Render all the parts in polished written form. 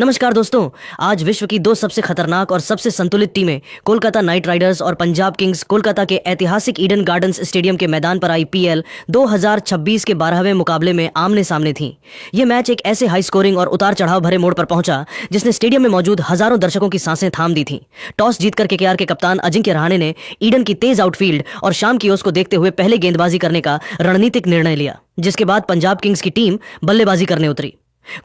नमस्कार दोस्तों। आज विश्व की दो सबसे खतरनाक और सबसे संतुलित टीमें कोलकाता नाइट राइडर्स और पंजाब किंग्स कोलकाता के ऐतिहासिक ईडन गार्डन्स स्टेडियम के मैदान पर आईपीएल 2026 के 12वें मुकाबले में आमने सामने थीं। यह मैच एक ऐसे हाई स्कोरिंग और उतार चढ़ाव भरे मोड़ पर पहुंचा जिसने स्टेडियम में मौजूद हजारों दर्शकों की सांसें थाम दी थीं। टॉस जीतकर केकेआर के कप्तान अजिंक्य रहाणे ने ईडन की तेज आउटफील्ड और शाम की ओस को देखते हुए पहले गेंदबाजी करने का रणनीतिक निर्णय लिया, जिसके बाद पंजाब किंग्स की टीम बल्लेबाजी करने उतरी।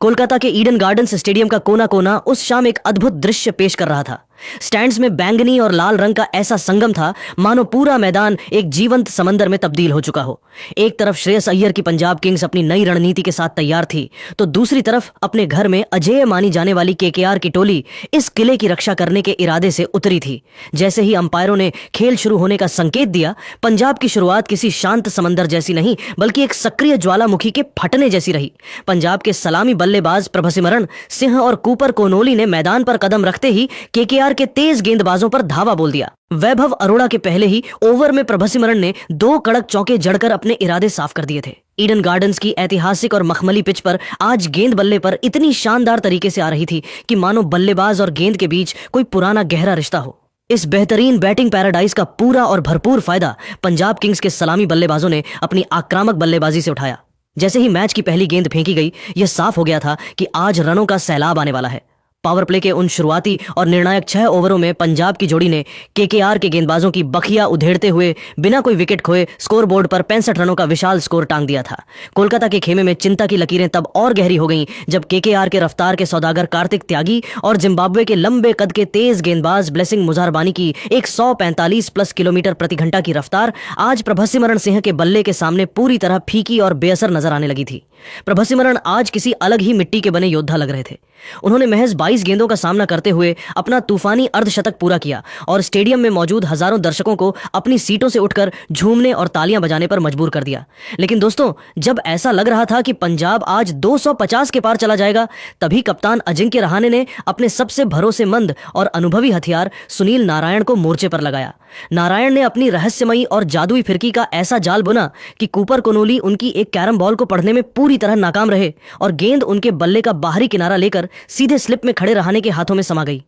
कोलकाता के ईडन गार्डन्स स्टेडियम का कोना कोना उस शाम एक अद्भुत दृश्य पेश कर रहा था। स्टैंड्स में बैंगनी और लाल रंग का ऐसा संगम था मानो पूरा मैदान एक जीवंत समंदर में तब्दील हो चुका हो। एक तरफ श्रेयस अय्यर की पंजाब किंग्स अपनी नई रणनीति के साथ तैयार थी, तो दूसरी तरफ अपने घर में अजेय मानी जाने वाली केकेआर की टोली इस किले की रक्षा करने के इरादे से उतरी थी। जैसे ही अंपायरों ने खेल शुरू होने का संकेत दिया, पंजाब की शुरुआत किसी शांत समंदर जैसी नहीं बल्कि एक सक्रिय ज्वालामुखी के फटने जैसी रही। पंजाब के सलामी बल्लेबाज प्रभसिमरन सिंह और कूपर कोनोली ने मैदान पर कदम रखते ही केकेआर के तेज गेंदबाजों पर धावा बोल दिया। वैभव अरोड़ा के पहले ही ओवर में प्रभसिमरन ने 2 कड़क चौके जड़कर अपने इरादे साफ कर दिए थे। ईडन गार्डन्स की ऐतिहासिक और मखमली पिच पर आज गेंद बल्ले पर इतनी शानदार तरीके से आ रही थी कि मानो बल्लेबाज और गेंद के बीच कोई पुराना गहरा रिश्ता हो। इस बेहतरीन बैटिंग पैराडाइज का पूरा और भरपूर फायदा पंजाब किंग्स के सलामी बल्लेबाजों ने अपनी आक्रामक बल्लेबाजी से उठाया। जैसे ही मैच की पहली गेंद फेंकी गई, यह साफ हो गया था कि आज रनों का सैलाब आने वाला है। पावर प्ले के उन शुरुआती और निर्णायक 6 ओवरों में पंजाब की जोड़ी ने केकेआर के गेंदबाजों की बखिया उधेड़ते हुए बिना कोई विकेट खोए स्कोरबोर्ड पर 65 रनों का विशाल स्कोर टांग दिया था। कोलकाता के खेमे में चिंता की लकीरें तब और गहरी हो गईं जब केकेआर के रफ्तार के सौदागर कार्तिक त्यागी और जिम्बाब्वे के लंबे कद के तेज गेंदबाज ब्लेसिंग मुजारबानी की 145+ किलोमीटर प्रति घंटा की रफ्तार आज प्रभसिमरन सिंह के बल्ले के सामने पूरी तरह फीकी और बेअसर नजर आने लगी थी। प्रभसिमरन आज किसी अलग ही मिट्टी के बने योद्धा लग रहे थे। उन्होंने महज 22 गेंदों का सामना करते हुए अपना तूफानी अर्धशतक पूरा किया और स्टेडियम में मौजूद हजारों दर्शकों को अपनी सीटों से उठकर झूमने और तालियां बजाने पर मजबूर कर दिया। लेकिन दोस्तों, जब ऐसा लग रहा था कि पंजाब आज 250 के पार चला जाएगा, तभी कप्तान अजिंक्य रहाणे ने अपने सबसे भरोसेमंद और अनुभवी हथियार सुनील नारायण को मोर्चे पर लगाया। नारायण ने अपनी रहस्यमयी और जादुई फिरकी का ऐसा जाल बुना कि कूपर कोनोली उनकी एक कैरम बॉल को पढ़ने में पूरी तरह नाकाम रहे और गेंद उनके बल्ले का बाहरी किनारा लेकर सीधे स्लिप में खड़े रहाणे के हाथों में समा गई।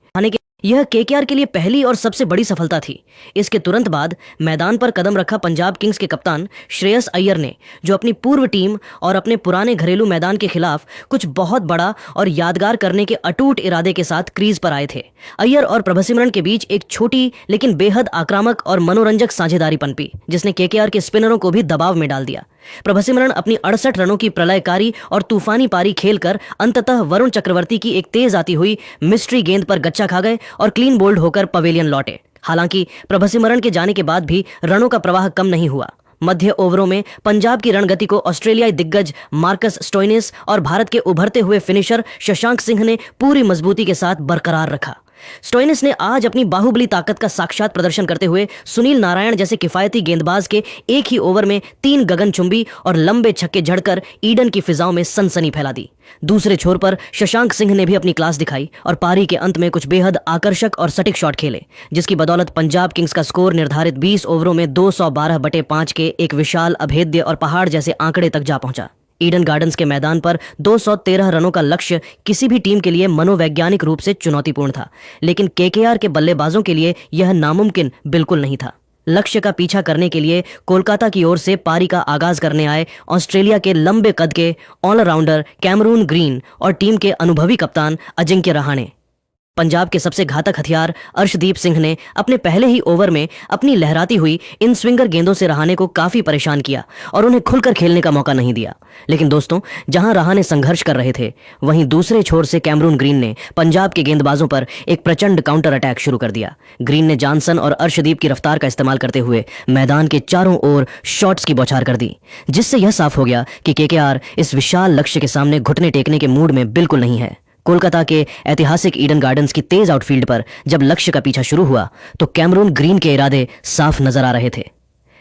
यह केकेआर के लिए पहली और सबसे बड़ी सफलता थी। इसके तुरंत बाद मैदान पर कदम रखा पंजाब किंग्स के कप्तान श्रेयस अय्यर ने, जो अपनी पूर्व टीम और अपने पुराने घरेलू मैदान के खिलाफ कुछ बहुत बड़ा और यादगार करने के अटूट इरादे के साथ क्रीज पर आए थे। अय्यर और प्रभसिमरन के बीच एक छोटी लेकिन बेहद आक्रामक और मनोरंजक साझेदारी पनपी, जिसने केकेआर के स्पिनरों को भी दबाव में डाल दिया। प्रभसिमरन अपनी 68 रनों की प्रलयकारी और तूफानी पारी खेलकर अंततः वरुण चक्रवर्ती की एक तेज आती हुई मिस्ट्री गेंद पर गच्चा खा गए और क्लीन बोल्ड होकर पवेलियन लौटे। हालांकि प्रभसिमरन के जाने के बाद भी रनों का प्रवाह कम नहीं हुआ। मध्य ओवरों में पंजाब की रणगति को ऑस्ट्रेलियाई दिग्गज मार्कस स्टोइनिस और भारत के उभरते हुए फिनिशर शशांक सिंह ने पूरी मजबूती के साथ बरकरार रखा। स्टोइनिस ने आज अपनी बाहुबली ताकत का साक्षात प्रदर्शन करते हुए सुनील नारायण जैसे किफायती गेंदबाज के एक ही ओवर में 3 गगनचुंबी और लंबे छक्के झड़कर ईडन की फिजाओं में सनसनी फैला दी। दूसरे छोर पर शशांक सिंह ने भी अपनी क्लास दिखाई और पारी के अंत में कुछ बेहद आकर्षक और सटीक शॉट खेले, जिसकी बदौलत पंजाब किंग्स का स्कोर निर्धारित 20 ओवरों में 212/5 के एक विशाल अभेद्य और पहाड़ जैसे आंकड़े तक जा पहुंचा। ईडन गार्डन्स के मैदान पर 213 रनों का लक्ष्य किसी भी टीम के लिए मनोवैज्ञानिक रूप से चुनौतीपूर्ण था, लेकिन केकेआर के बल्लेबाजों के लिए यह नामुमकिन बिल्कुल नहीं था। लक्ष्य का पीछा करने के लिए कोलकाता की ओर से पारी का आगाज करने आए ऑस्ट्रेलिया के लंबे कद के ऑलराउंडर कैमरून ग्रीन और टीम के अनुभवी कप्तान अजिंक्य रहाणे। पंजाब के सबसे घातक हथियार अर्शदीप सिंह ने अपने पहले ही ओवर में अपनी लहराती हुई इन स्विंगर गेंदों से रहाणे को काफी परेशान किया और उन्हें खुलकर खेलने का मौका नहीं दिया। लेकिन दोस्तों, जहां रहाणे संघर्ष कर रहे थे, वहीं दूसरे छोर से कैमरून ग्रीन ने पंजाब के गेंदबाजों पर एक प्रचंड काउंटर अटैक शुरू कर दिया। ग्रीन ने जॉनसन और अर्शदीप की रफ्तार का इस्तेमाल करते हुए मैदान के चारों ओर शॉट्स की बौछार कर दी, जिससे यह साफ हो गया कि केकेआर इस विशाल लक्ष्य के सामने घुटने टेकने के मूड में बिल्कुल नहीं है। कोलकाता के ऐतिहासिक ईडन गार्डन्स की तेज आउटफील्ड पर जब लक्ष्य का पीछा शुरू हुआ, तो कैमरून ग्रीन के इरादे साफ नजर आ रहे थे।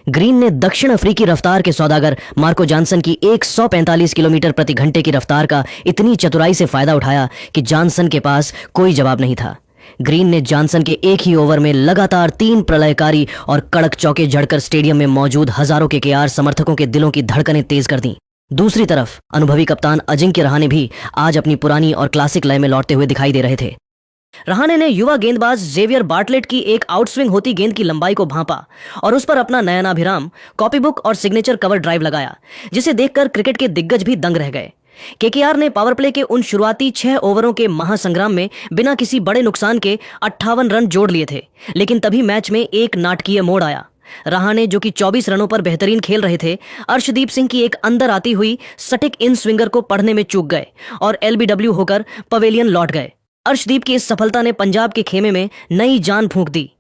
ग्रीन ने दक्षिण अफ्रीकी रफ्तार के सौदागर मार्को जॉनसन की 145 किलोमीटर प्रति घंटे की रफ्तार का इतनी चतुराई से फायदा उठाया कि जॉनसन के पास कोई जवाब नहीं था। ग्रीन ने जॉनसन के एक ही ओवर में लगातार 3 प्रलयकारी और कड़क चौके जड़कर स्टेडियम में मौजूद हजारों केकेआर समर्थकों के दिलों की धड़कनें तेज कर दी। दूसरी तरफ अनुभवी कप्तान अजिंक्य रहाणे भी आज अपनी पुरानी और क्लासिक लय में लौटते हुए दिखाई दे रहे थे। रहाणे ने युवा गेंदबाज जेवियर बार्टलेट की एक आउटस्विंग होती गेंद की लंबाई को भांपा और उस पर अपना नयनाभिराम, कॉपीबुक और सिग्नेचर कवर ड्राइव लगाया, जिसे देखकर क्रिकेट के दिग्गज भी दंग रह गए। केकेआर ने पावर प्ले के उन शुरुआती 6 ओवरों के महासंग्राम में बिना किसी बड़े नुकसान के 58 रन जोड़ लिए थे, लेकिन तभी मैच में एक नाटकीय मोड़ आया। रहाणे, जो कि 24 रनों पर बेहतरीन खेल रहे थे, अर्शदीप सिंह की एक अंदर आती हुई सटिक इन स्विंगर को पढ़ने में चूक गए और एलबीडब्ल्यू होकर पवेलियन लौट गए। अर्शदीप की इस सफलता ने पंजाब के खेमे में नई जान फूंक दी।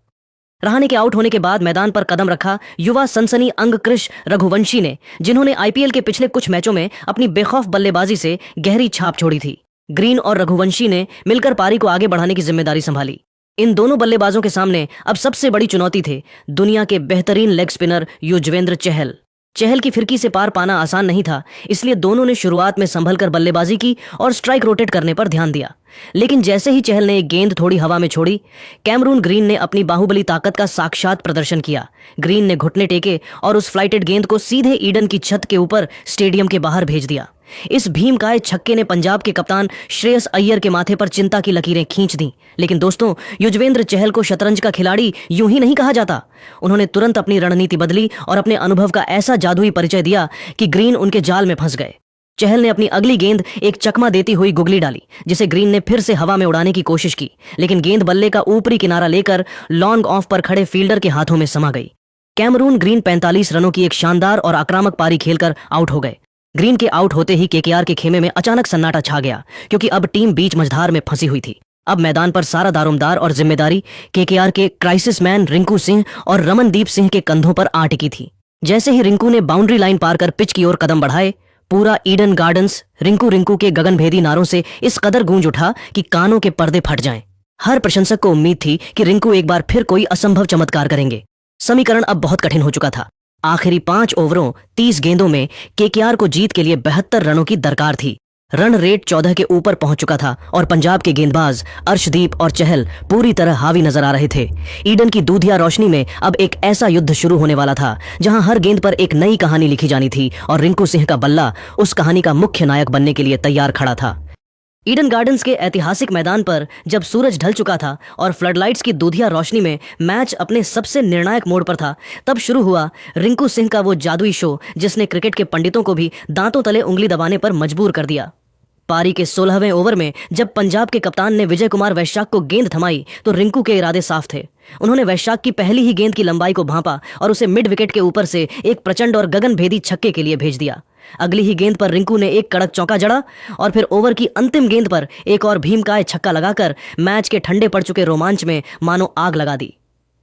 रहाणे के आउट होने के बाद मैदान पर कदम रखा युवा सनसनी अंग कृष रघुवंशी ने, जिन्होंने आईपीएल के पिछले कुछ मैचों में अपनी बेखौफ बल्लेबाजी से गहरी छाप छोड़ी थी। ग्रीन और रघुवंशी ने मिलकर पारी को आगे बढ़ाने की जिम्मेदारी संभाली। इन दोनों बल्लेबाजों के सामने अब सबसे बड़ी चुनौती थे दुनिया के बेहतरीन लेग स्पिनर युजवेंद्र चहल। चहल की फिरकी से पार पाना आसान नहीं था, इसलिए दोनों ने शुरुआत में संभल कर बल्लेबाजी की और स्ट्राइक रोटेट करने पर ध्यान दिया। लेकिन जैसे ही चहल ने एक गेंद थोड़ी हवा में छोड़ी, कैमरून ग्रीन ने अपनी बाहुबली ताकत का साक्षात प्रदर्शन किया। ग्रीन ने घुटने टेके और उस फ्लाइटेड गेंद को सीधे ईडन की छत के ऊपर स्टेडियम के बाहर भेज दिया। इस भीमकाय छक्के ने पंजाब के कप्तान श्रेयस अय्यर के माथे पर चिंता की लकीरें खींच दी। लेकिन दोस्तों, युजवेंद्र चहल को शतरंज का खिलाड़ी यूं ही नहीं कहा जाता। उन्होंने तुरंत अपनी रणनीति बदली और अपने अनुभव का ऐसा जादुई परिचय दिया कि ग्रीन उनके जाल में फंस गए। चहल ने अपनी अगली गेंद एक चकमा देती हुई गुगली डाली, जिसे ग्रीन ने फिर से हवा में उड़ाने की कोशिश की, लेकिन गेंद बल्ले का ऊपरी किनारा लेकर लॉन्ग ऑफ पर खड़े फील्डर के हाथों में समा गई। कैमरून ग्रीन 45 रनों की एक शानदार और आक्रामक पारी खेलकर आउट हो गए। ग्रीन के आउट होते ही केकेआर के खेमे में अचानक सन्नाटा छा गया, क्योंकि अब टीम बीच मझधार में फंसी हुई थी। अब मैदान पर सारा दारोमदार और जिम्मेदारी केकेआर के क्राइसिस मैन रिंकू सिंह और रमनदीप सिंह के कंधों पर आ टिकी थी। जैसे ही रिंकू ने बाउंड्री लाइन पार कर पिच की ओर कदम बढ़ाए, पूरा ईडन गार्डन्स रिंकू रिंकू के गगनभेदी नारों से इस कदर गूंज उठा कि कानों के पर्दे फट जाएं। हर प्रशंसक को उम्मीद थी कि रिंकू एक बार फिर कोई असंभव चमत्कार करेंगे। समीकरण अब बहुत कठिन हो चुका था। आखिरी 5 ओवरों 30 गेंदों में केकेआर को जीत के लिए 72 रनों की दरकार थी। रन रेट 14 के ऊपर पहुंच चुका था और पंजाब के गेंदबाज अर्शदीप और चहल पूरी तरह हावी नजर आ रहे थे। ईडन की दूधिया रोशनी में अब एक ऐसा युद्ध शुरू होने वाला था जहां हर गेंद पर एक नई कहानी लिखी जानी थी और रिंकू सिंह का बल्ला उस कहानी का मुख्य नायक बनने के लिए तैयार खड़ा था। ईडन गार्डन्स के ऐतिहासिक मैदान पर जब सूरज ढल चुका था और फ्लडलाइट्स की दूधिया रोशनी में मैच अपने सबसे निर्णायक मोड़ पर था, तब शुरू हुआ रिंकू सिंह का वो जादुई शो जिसने क्रिकेट के पंडितों को भी दांतों तले उंगली दबाने पर मजबूर कर दिया। पारी के 16वें ओवर में जब पंजाब के कप्तान ने विजय कुमार वैशाख को गेंद थमाई तो रिंकू के इरादे साफ थे। उन्होंने वैशाख की पहली ही गेंद की लंबाई को भांपा और उसे मिड विकेट के ऊपर से एक प्रचंड और गगनभेदी छक्के के लिए भेज दिया। अगली ही गेंद पर रिंकू ने एक कड़क चौका जड़ा और फिर ओवर की अंतिम गेंद पर एक और भीमकाय छक्का लगाकर मैच के ठंडे पड़ चुके रोमांच में मानो आग लगा दी।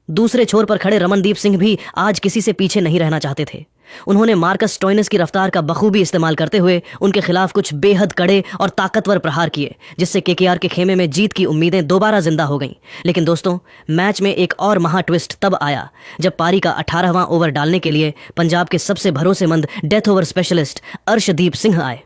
दूसरे छोर पर खड़े रमनदीप सिंह भी आज किसी से पीछे नहीं रहना चाहते थे। उन्होंने मार्कस स्टोइनिस की रफ्तार का बखूबी इस्तेमाल करते हुए उनके खिलाफ कुछ बेहद कड़े और ताकतवर प्रहार किए, जिससे केकेआर के खेमे में जीत की उम्मीदें दोबारा जिंदा हो गईं। लेकिन दोस्तों, मैच में एक और महा ट्विस्ट तब आया जब पारी का 18वां ओवर डालने के लिए पंजाब के सबसे भरोसेमंद death over specialist Arshdeep Singh आए।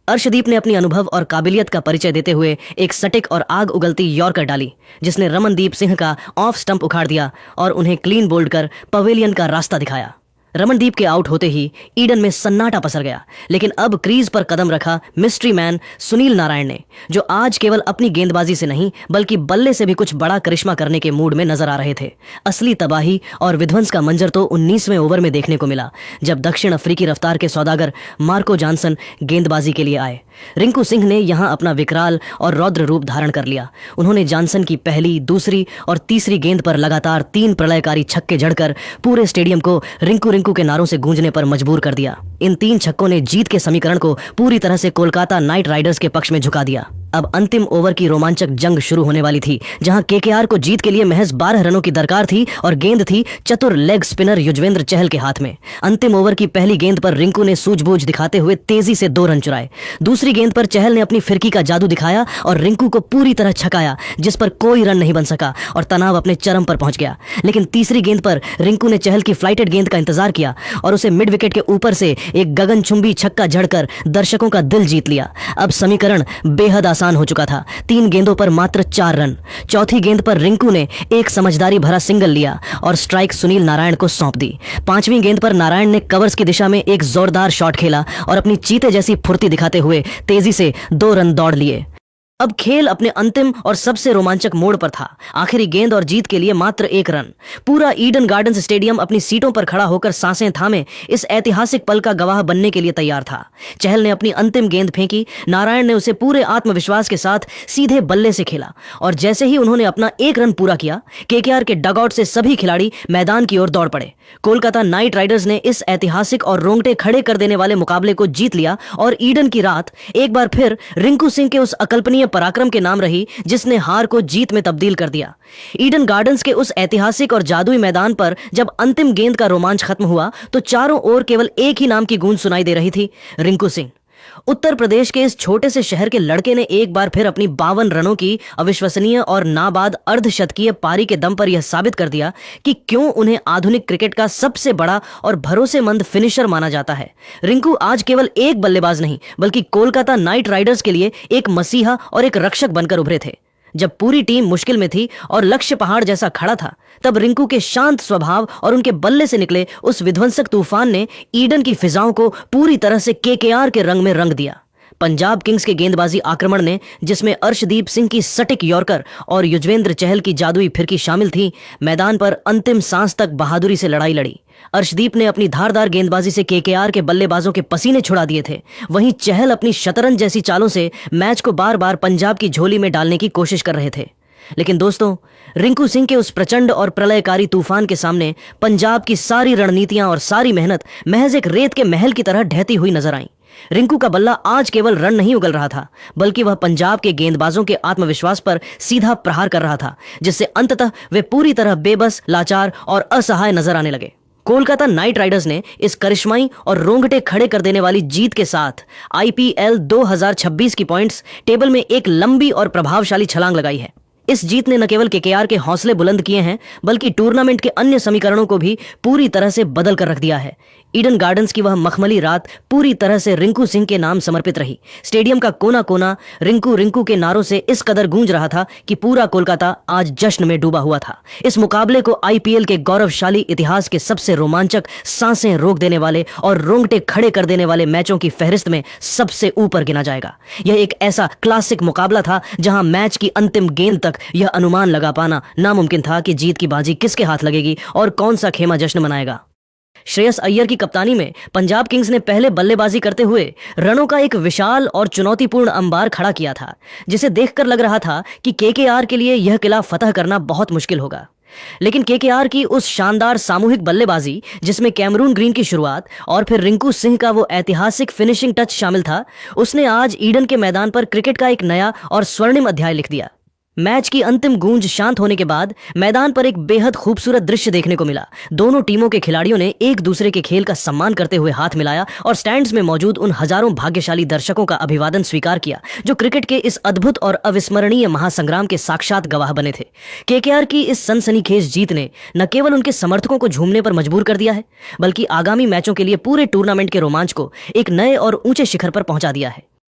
अर्शदीप ने अपनी अनुभव और काबिलियत का परिचय देते हुए एक सटिक और आग उगलती यॉर्कर डाली, जिसने रमनदीप सिंह का ऑफ स्टंप उखाड़ दिया और उन्हें क्लीन बोल्ड कर पवेलियन का रास्ता दिखाया। रमनदीप के आउट होते ही ईडन में सन्नाटा पसर गया, लेकिन अब क्रीज पर कदम रखा मिस्ट्री मैन सुनील नारायण ने, जो आज केवल अपनी गेंदबाजी से नहीं बल्कि बल्ले से भी कुछ बड़ा करिश्मा करने के मूड में नजर आ रहे थे। असली तबाही और विध्वंस का मंजर तो 19वें ओवर में देखने को मिला, जब दक्षिण अफ्रीकी रफ्तार के सौदागर मार्को जॉनसन गेंदबाजी के लिए आए। रिंकू सिंह ने यहां अपना विकराल और रौद्र रूप धारण कर लिया। उन्होंने जॉनसन की पहली, दूसरी और तीसरी गेंद पर लगातार 3 प्रलयकारी छक्के जड़कर पूरे स्टेडियम को रिंकू रिंकू के नारों से गूंजने पर मजबूर कर दिया। इन 3 छक्कों ने जीत के समीकरण को पूरी तरह से कोलकाता नाइट राइडर्स के पक्ष में झुका दिया। अब अंतिम ओवर की रोमांचक जंग शुरू होने वाली थी, जहां केकेआर को जीत के लिए महज 12 रनों की दरकार थी और गेंद थी चतुर लेग स्पिनर युजवेंद्र चहल के हाथ में। अंतिम ओवर की पहली गेंद पर रिंकू ने सूझबूझ दिखाते हुए तेजी से 2 रन चुराए। दूसरी गेंद पर चहल ने अपनी फिरकी का जादू दिखाया और रिंकू को पूरी तरह छकाया, जिस पर कोई रन नहीं बन सका और तनाव अपने चरम पर पहुंच गया। लेकिन तीसरी गेंद पर रिंकू ने चहल की फ्लाइटेड गेंद का इंतजार किया और उसे मिड विकेट के ऊपर से एक गगनचुंबी छक्का जड़कर दर्शकों का दिल जीत लिया। अब समीकरण बेहद आसान आसान हो चुका था। 3 गेंदों पर मात्र 4 रन। चौथी गेंद पर रिंकू ने एक समझदारी भरा सिंगल लिया और स्ट्राइक सुनील नारायण को सौंप दी। 5वीं गेंद पर नारायण ने कवर्स की दिशा में एक जोरदार शॉट खेला और अपनी चीते जैसी फुर्ती दिखाते हुए तेजी से 2 रन दौड़ लिए। अब खेल अपने अंतिम और सबसे रोमांचक मोड़ पर था। आखिरी गेंद और जीत के लिए मात्र 1 रन। पूरा ईडन गार्डन्स स्टेडियम अपनी सीटों पर खड़ा होकर सांसें थामे इस ऐतिहासिक पल का गवाह बनने के लिए तैयार था। चहल ने अपनी अंतिम गेंद फेंकी। नारायण ने उसे पूरे आत्मविश्वास के साथ सीधे बल्ले से खेला और जैसे ही उन्होंने अपना 1 रन पूरा किया, केकेआर के डगआउट से सभी खिलाड़ी मैदान की ओर दौड़ पड़े। कोलकाता नाइट राइडर्स ने इस ऐतिहासिक और रोंगटे खड़े कर देने वाले मुकाबले को जीत लिया और ईडन की रात एक बार फिर रिंकू सिंह के उस अकल्पनीय पराक्रम के नाम रही जिसने हार को जीत में तब्दील कर दिया। ईडन गार्डन्स के उस ऐतिहासिक और जादुई मैदान पर जब अंतिम गेंद का रोमांच खत्म हुआ तो चारों ओर केवल एक ही नाम की गूंज सुनाई दे रही थी, रिंकू सिंह। उत्तर प्रदेश के इस छोटे से शहर के लड़के ने एक बार फिर अपनी 52 रनों की अविश्वसनीय और नाबाद अर्धशतकीय पारी के दम पर यह साबित कर दिया कि क्यों उन्हें आधुनिक क्रिकेट का सबसे बड़ा और भरोसेमंद फिनिशर माना जाता है। रिंकू आज केवल एक बल्लेबाज नहीं बल्कि कोलकाता नाइट राइडर्स के लिए एक मसीहा और एक रक्षक बनकर उभरे थे। जब पूरी टीम मुश्किल में थी और लक्ष्य पहाड़ जैसा खड़ा था, तब रिंकू के शांत स्वभाव और उनके बल्ले से निकले उस विध्वंसक तूफान ने ईडन की फिजाओं को पूरी तरह से केकेआर के रंग में रंग दिया। पंजाब किंग्स के गेंदबाजी आक्रमण ने, जिसमें अर्शदीप सिंह की सटीक यॉर्कर और युजवेंद्र चहल की जादुई फिरकी शामिल थी, मैदान पर अंतिम सांस तक बहादुरी से लड़ाई लड़ी। अर्शदीप ने अपनी धारदार गेंदबाजी से केकेआर के बल्लेबाजों के पसीने छुड़ा दिए थे। वहीं चहल अपनी शतरंज जैसी चालों से मैच को बार बार पंजाब की झोली में डालने की कोशिश कर रहे थे। लेकिन दोस्तों, रिंकू सिंह के उस प्रचंड और प्रलयकारी तूफान के सामने पंजाब की सारी रणनीतियां और सारी मेहनत महज एक रेत के महल की तरह ढहती हुई नजर आई। रिंकू का बल्ला आज केवल रन नहीं उगल रहा था, बल्कि वह पंजाब के गेंदबाजों के आत्मविश्वास पर सीधा प्रहार कर रहा था, जिससे अंततः वे पूरी तरह बेबस, लाचार और असहाय नजर आने लगे। कोलकाता नाइट राइडर्स ने इस करिश्माई और रोंगटे खड़े कर देने वाली जीत के साथ आईपीएल 2026 की पॉइंट्स टेबल में एक लंबी और प्रभावशाली छलांग लगाई है। इस जीत ने न केवल केकेआर के हौसले बुलंद किए हैं, बल्कि टूर्नामेंट के अन्य समीकरणों को भी पूरी तरह से बदल कर रख दिया है। ईडन गार्डन्स की वह मखमली रात पूरी तरह से रिंकू सिंह के नाम समर्पित रही। स्टेडियम का कोना कोना रिंकू रिंकू के नारों से इस कदर गूंज रहा था कि पूरा कोलकाता आज जश्न में डूबा हुआ था। इस मुकाबले को आईपीएल के गौरवशाली इतिहास के सबसे रोमांचक, सांसें रोक देने वाले और रोंगटे खड़े कर देने वाले मैचों की फहरिस्त में सबसे ऊपर गिना जाएगा। यह एक ऐसा क्लासिक मुकाबला था जहां मैच की अंतिम गेंद तक यह अनुमान लगा पाना नामुमकिन था कि जीत की बाजी किसके हाथ लगेगी और कौन सा खेमा जश्न मनाएगा। श्रेयस अय्यर की कप्तानी में पंजाब किंग्स ने पहले बल्लेबाजी करते हुए रनों का एक विशाल और चुनौतीपूर्ण अंबार खड़ा किया था, जिसे देखकर लग रहा था कि केकेआर के लिए यह किला फतह करना बहुत मुश्किल होगा। लेकिन केकेआर की उस शानदार सामूहिक बल्लेबाजी, जिसमें कैमरून ग्रीन की शुरुआत और फिर रिंकू सिंह का वो ऐतिहासिक फिनिशिंग टच शामिल था, उसने आज ईडन के मैदान पर क्रिकेट का एक नया और स्वर्णिम अध्याय लिख दिया। मैच की अंतिम गूंज शांत होने के बाद मैदान पर एक बेहद खूबसूरत दृश्य देखने को मिला। दोनों टीमों के खिलाड़ियों ने एक दूसरे के खेल का सम्मान करते हुए हाथ मिलाया और स्टैंड्स में मौजूद उन हजारों भाग्यशाली दर्शकों का अभिवादन स्वीकार किया, जो क्रिकेट के इस अद्भुत और अविस्मरणीय महासंग्राम के साक्षात गवाह बने थे। केकेआर की इस सनसनीखेज जीत ने न केवल उनके समर्थकों को झूमने पर मजबूर कर दिया है, बल्कि आगामी मैचों के लिए पूरे टूर्नामेंट के रोमांच को एक नए और ऊंचे शिखर पर पहुंचा दिया है।